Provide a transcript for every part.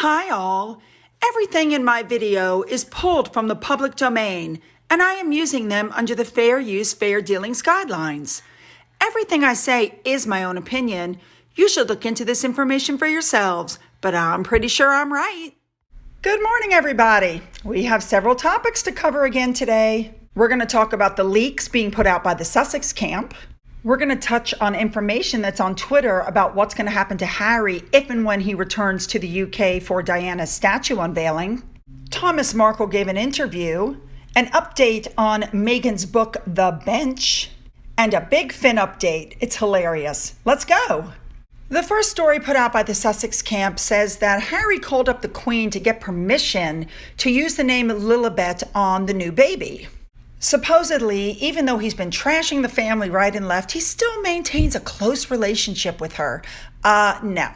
Hi all! Everything in my video is pulled from the public domain, and I am using them under the Fair Use, Fair Dealings guidelines. Everything I say is my own opinion. You should look into this information for yourselves, but I'm pretty sure I'm right. Good morning, everybody. We have several topics to cover again today. We're going to talk about the leaks being put out by the Sussex camp. We're going to touch on information that's on Twitter about what's going to happen to Harry if and when he returns to the UK for Diana's statue unveiling. Thomas Markle gave an interview, an update on Meghan's book, The Bench, and a big Finn update. It's hilarious. Let's go. The first story put out by the Sussex camp says that Harry called up the Queen to get permission to use the name Lilibet on the new baby. Supposedly, even though he's been trashing the family right and left, he still maintains a close relationship with her. No.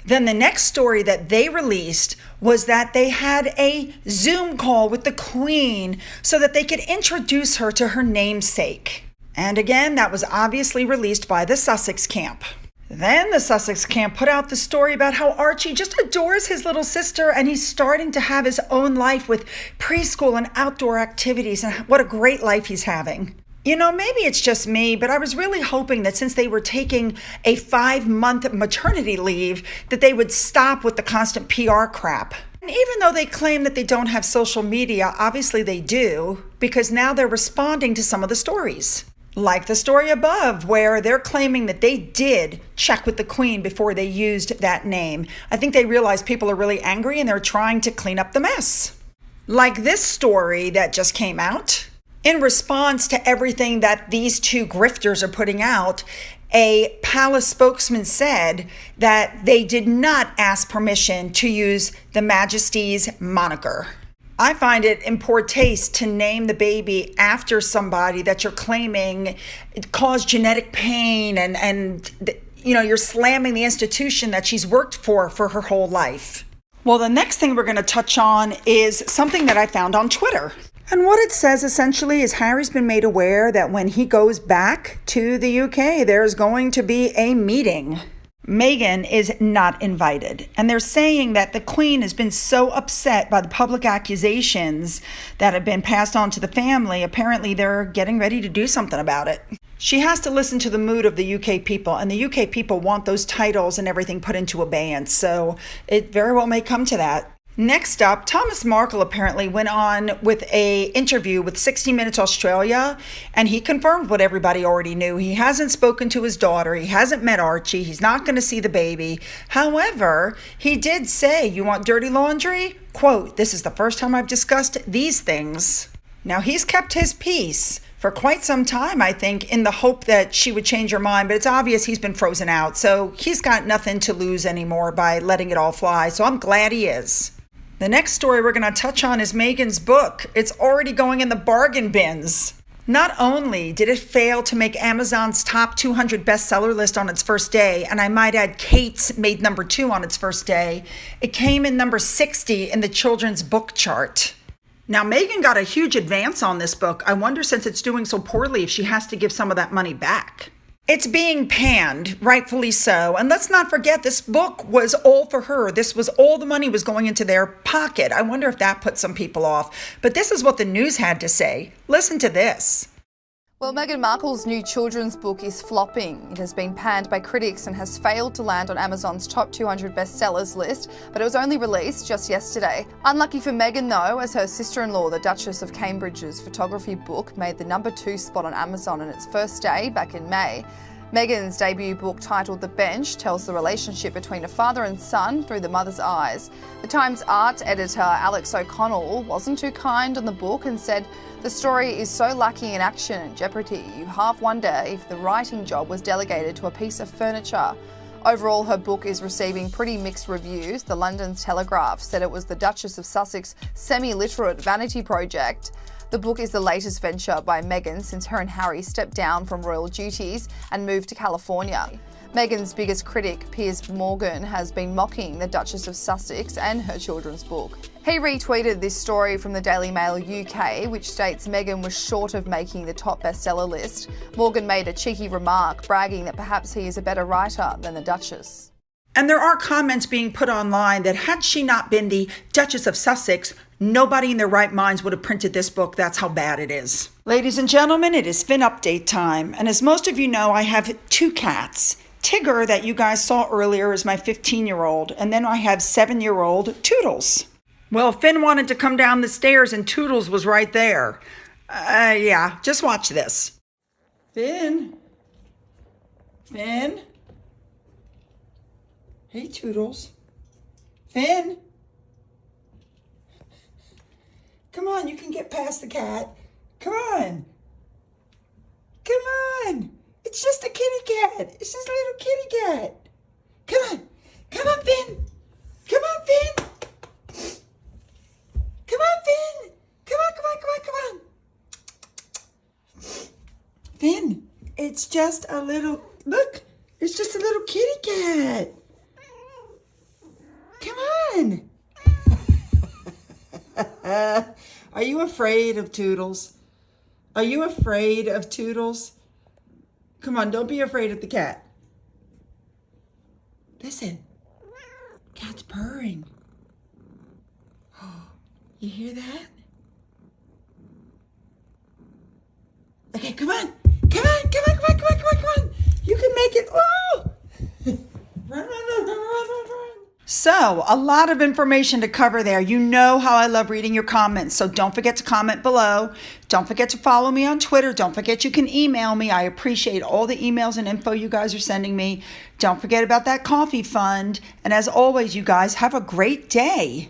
Then the next story that they released was that they had a Zoom call with the Queen so that they could introduce her to her namesake. And again, that was obviously released by the Sussex camp. Then the Sussex camp put out the story about how Archie just adores his little sister and he's starting to have his own life with preschool and outdoor activities, and what a great life he's having. You know, maybe it's just me, but I was really hoping that since they were taking a 5-month maternity leave, that they would stop with the constant PR crap. And even though they claim that they don't have social media, obviously they do, because now they're responding to some of the stories. Like the story above, where they're claiming that they did check with the Queen before they used that name. I think they realize people are really angry and they're trying to clean up the mess. Like this story that just came out. In response to everything that these two grifters are putting out, a palace spokesman said that they did not ask permission to use the Majesty's moniker. I find it in poor taste to name the baby after somebody that you're claiming caused genetic pain and you're slamming the institution that she's worked for her whole life. Well, the next thing we're going to touch on is something that I found on Twitter. And what it says essentially is Harry's been made aware that when he goes back to the UK, there's going to be a meeting. Meghan is not invited, and they're saying that the Queen has been so upset by the public accusations that have been passed on to the family. Apparently, they're getting ready to do something about it. She has to listen to the mood of the UK people, and the UK people want those titles and everything put into abeyance, so it very well may come to that. Next up, Thomas Markle apparently went on with an interview with 60 Minutes Australia, and he confirmed what everybody already knew. He hasn't spoken to his daughter. He hasn't met Archie. He's not going to see the baby. However, he did say, "You want dirty laundry?" Quote, "This is the first time I've discussed these things." Now, he's kept his peace for quite some time, I think, in the hope that she would change her mind, but it's obvious he's been frozen out, so he's got nothing to lose anymore by letting it all fly, so I'm glad he is. The next story we're going to touch on is Meghan's book. It's already going in the bargain bins. Not only did it fail to make Amazon's top 200 bestseller list on its first day, and I might add Kate's made number 2 on its first day, it came in number 60 in the children's book chart. Now, Meghan got a huge advance on this book. I wonder, since it's doing so poorly, if she has to give some of that money back. It's being panned, rightfully so. And let's not forget, this book was all for her. This was all the money was going into their pocket. I wonder if that put some people off. But this is what the news had to say. Listen to this. Well, Meghan Markle's new children's book is flopping. It has been panned by critics and has failed to land on Amazon's top 200 bestsellers list, but it was only released just yesterday. Unlucky for Meghan, though, as her sister-in-law, the Duchess of Cambridge's photography book, made the number 2 spot on Amazon on its first day back in May. Meghan's debut book, titled The Bench, tells the relationship between a father and son through the mother's eyes. The Times art editor Alex O'Connell wasn't too kind on the book and said, "The story is so lacking in action and jeopardy, you half wonder if the writing job was delegated to a piece of furniture." Overall, her book is receiving pretty mixed reviews. The London Telegraph said it was the Duchess of Sussex semi-literate vanity project. The book is the latest venture by Meghan since her and Harry stepped down from royal duties and moved to California. Meghan's biggest critic, Piers Morgan, has been mocking the Duchess of Sussex and her children's book. He retweeted this story from the Daily Mail UK, which states Meghan was short of making the top bestseller list. Morgan made a cheeky remark, bragging that perhaps he is a better writer than the Duchess. And there are comments being put online that had she not been the Duchess of Sussex, nobody in their right minds would have printed this book. That's how bad it is. Ladies and gentlemen, it is Finn update time. And as most of you know, I have 2 cats. Tigger, that you guys saw earlier, is my 15-year-old. And then I have 7-year-old Toodles. Well, Finn wanted to come down the stairs and Toodles was right there. Yeah, just watch this. Finn? Finn? Hey, Toodles. Finn? Come on, you can get past the cat. Come on. Come on. It's just a kitty cat. It's just a little kitty cat. Come on. Come on, Finn. Come on, Finn. Come on, Finn. Come on, come on, come on, come on. Finn, it's just a little, look, it's just a little kitty cat. Come on. Are you afraid of Toodles? Are you afraid of Toodles? Come on, don't be afraid of the cat. Listen, cat's purring. You hear that? Okay, come on. Come on, come on, come on, come on, come on, come on. You can make it. Oh! Run, run, run, run, run, run, run. So, a lot of information to cover there. You know how I love reading your comments, so don't forget to comment below. Don't forget to follow me on Twitter. Don't forget you can email me. I appreciate all the emails and info you guys are sending me. Don't forget about that coffee fund. And as always, you guys have a great day.